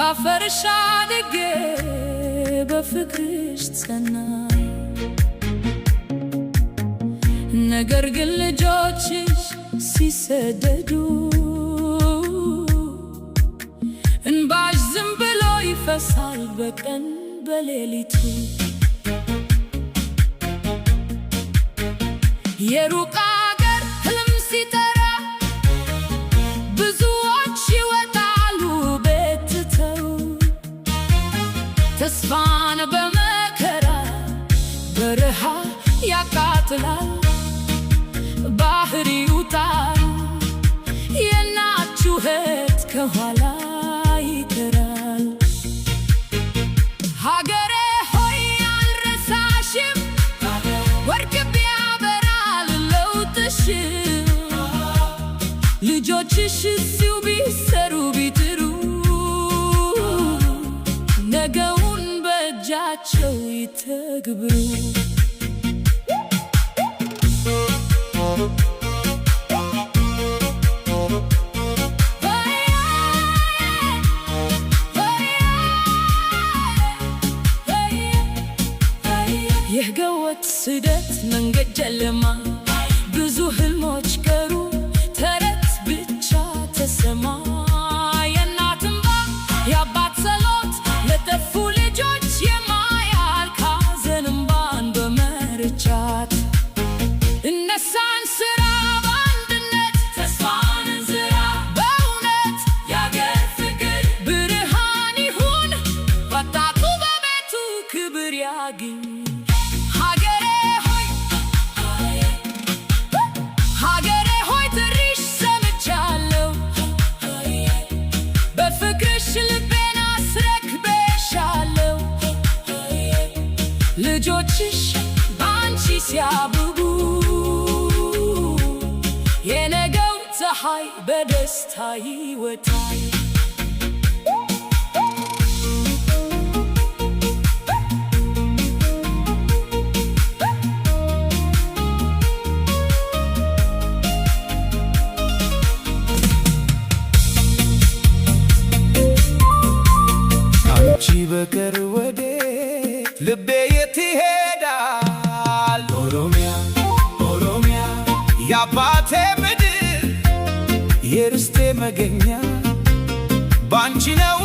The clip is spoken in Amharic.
ባፈርሽ አድጌ በፍቅርሽ ጸናሁ። ነገር ግን ልጆችሽ ሲሰደዱ እንባሽ ዝም ብሎ ይፈሳል በቀን በሌሊቱ። የሩቅ አገር ህልም ሲጠራ ብዙዎች ይወጣሉ ቤት ትተው። ተስፋን በመከራ በረሃ ያቃጥላል ባህር ይውጣል የእናት ጩኸት ከኋላ ይቀራል። ሀገሬ ሆይ አልረሳሽም ወርቅ ቢያበራል ለውጥሽ። ልጆችሽ እዚሁ ቢሰሩ ቢጥሩ ነገውን በእጃቸው ይተግብሩ። የህገወጥ ስደት መንገድ ጨለማ ብዙ ህልሞች ቀሩ ተረት ብቻ ተሰማ። የእናት እንባ የአባት ጸሎት ለጠፉ ልጆች የማያልቅ ሐዘን እንባን በመርጫት እነሳን ስራ በአንድነት ተስፋን እንዝራ በእውነት የአገር ፍቅር ብርሃን ይሁን ወጣቱ በቤቱ ክብር ያግኝ። ልጆችሽ ባንቺ ሲያብቡ የነገው ፀሐይ በደስታ ይወጣል። አንቺ በቀር ወዴት ልቤ የት ይሄዳል? ኦሮሚያ ኦሮሚያ የአባቴ ምድር የርስቴ መገኛ ባንቺ ነው